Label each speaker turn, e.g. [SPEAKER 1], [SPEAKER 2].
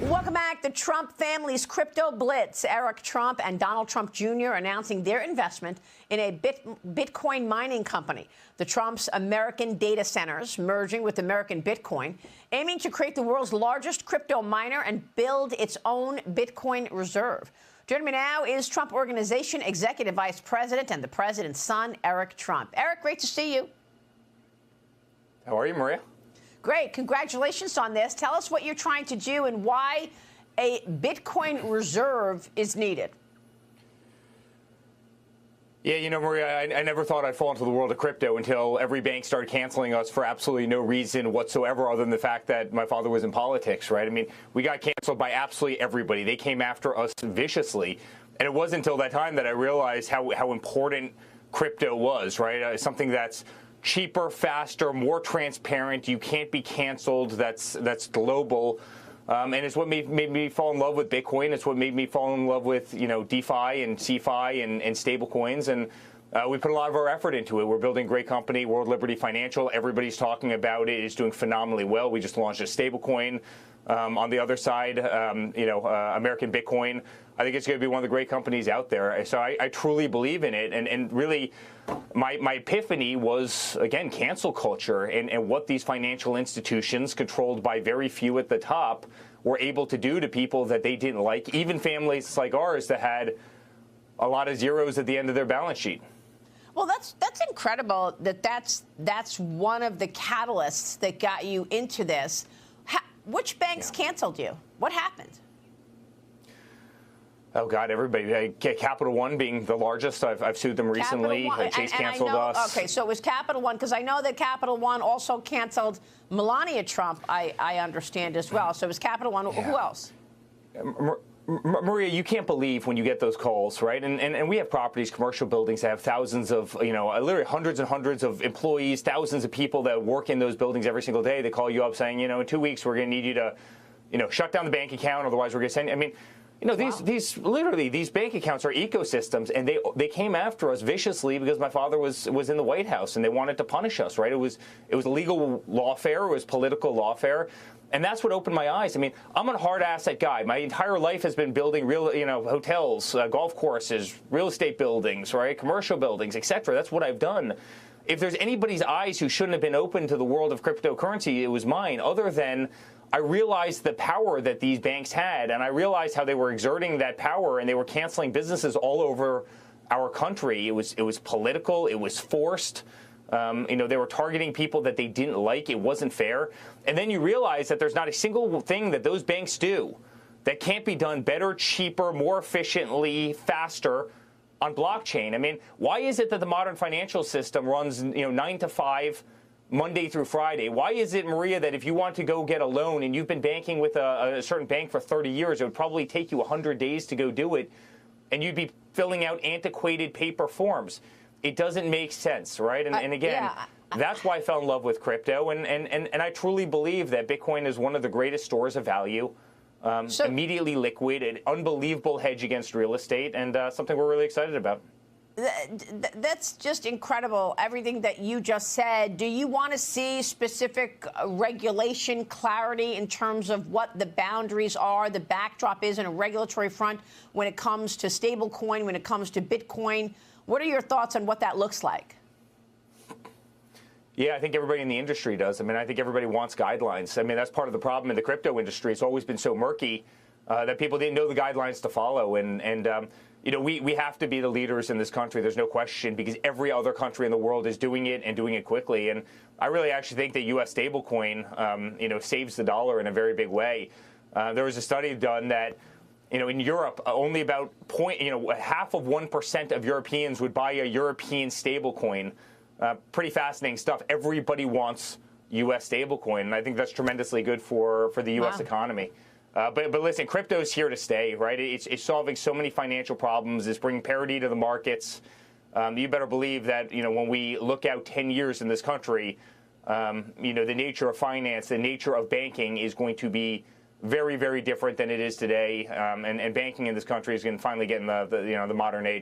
[SPEAKER 1] Welcome back. The Trump family's crypto blitz. Eric Trump and Donald Trump Jr. announcing their investment in a Bitcoin mining company. The Trump's American data centers merging with American Bitcoin, aiming to create the world's largest crypto miner and build its own Bitcoin reserve. Joining me now is Trump Organization Executive Vice President and the President's son, Eric Trump. Eric, great to see you.
[SPEAKER 2] How are you, Maria?
[SPEAKER 1] Great. Congratulations on this. Tell us what you're trying to do and why a Bitcoin reserve is needed.
[SPEAKER 2] Yeah, you know, Maria, I never thought I'd fall into the world of crypto until every bank started canceling us for absolutely no reason whatsoever other than the fact that my father was in politics, right? I mean, we got canceled by absolutely everybody. They came after us viciously. And it wasn't until that time that I realized how important crypto was, right? Something that's cheaper, faster, more transparent. You can't be canceled. That's global. And it's what made me fall in love with Bitcoin. It's what made me fall in love with, you know, DeFi and CeFi and stable coins. And we put a lot of our effort into it. We're building a great company, World Liberty Financial. Everybody's talking about it. It's doing phenomenally well. We just launched a stable coin. On the other side, American Bitcoin. I think it's going to be one of the great companies out there. So I truly believe in it. And really, my epiphany was, again, cancel culture and what these financial institutions controlled by very few at the top were able to do to people that they didn't like, even families like ours that had a lot of zeros at the end of their balance sheet.
[SPEAKER 1] Well, that's incredible that's one of the catalysts that got you into this. Which banks canceled you? What happened?
[SPEAKER 2] Oh, God, everybody. Capital One being the largest. I've sued them recently. Chase canceled us.
[SPEAKER 1] Okay, so it was Capital One, because I know that Capital One also canceled Melania Trump, I understand as well. So it was Capital One. Yeah. Who else?
[SPEAKER 2] Maria, you can't believe when you get those calls, right? And we have properties, commercial buildings that have thousands of, literally hundreds and hundreds of employees, thousands of people that work in those buildings every single day. They call you up saying, in 2 weeks, we're going to need you to, shut down the bank account. Otherwise, we're going to send, these bank accounts are ecosystems, and they came after us viciously because my father was in the White House and they wanted to punish us, right? It was legal lawfare, it was political lawfare. And that's what opened my eyes. I mean, I'm a hard asset guy. My entire life has been building real, hotels, golf courses, real estate buildings, right? Commercial buildings, et cetera. That's what I've done. If there's anybody's eyes who shouldn't have been open to the world of cryptocurrency, it was mine, other than I realized the power that these banks had, and I realized how they were exerting that power, and they were canceling businesses all over our country. It was political. It was forced. They were targeting people that they didn't like. It wasn't fair. And then you realize that there's not a single thing that those banks do that can't be done better, cheaper, more efficiently, faster on blockchain. I mean, why is it that the modern financial system runs 9 to 5, Monday through Friday? Why is it, Maria, that if you want to go get a loan and you've been banking with a certain bank for 30 years, it would probably take you 100 days to go do it, and you'd be filling out antiquated paper forms? It doesn't make sense, right? And again, that's why I fell in love with crypto. And I truly believe that Bitcoin is one of the greatest stores of value, immediately liquid, an unbelievable hedge against real estate, and something we're really excited about.
[SPEAKER 1] That's just incredible, everything that you just said. Do you want to see specific regulation clarity in terms of what the boundaries are, the backdrop is in a regulatory front when it comes to stablecoin, when it comes to Bitcoin? What are your thoughts on what that looks like?
[SPEAKER 2] Yeah, I think everybody in the industry does. I mean, I think everybody wants guidelines. I mean, that's part of the problem in the crypto industry. It's always been so murky that people didn't know the guidelines to follow. And we have to be the leaders in this country. There's no question, because every other country in the world is doing it and doing it quickly. And I really actually think that U.S. stablecoin, saves the dollar in a very big way. There was a study done that, in Europe, only about 0.5% of Europeans would buy a European stablecoin. Pretty fascinating stuff. Everybody wants U.S. stablecoin, and I think that's tremendously good for the U.S. economy. But listen, crypto's here to stay, right? It's solving so many financial problems. It's bringing parity to the markets. You better believe that, when we look out 10 years in this country, the nature of finance, the nature of banking is going to be very, very different than it is today. And banking in this country is going to finally get in the modern age.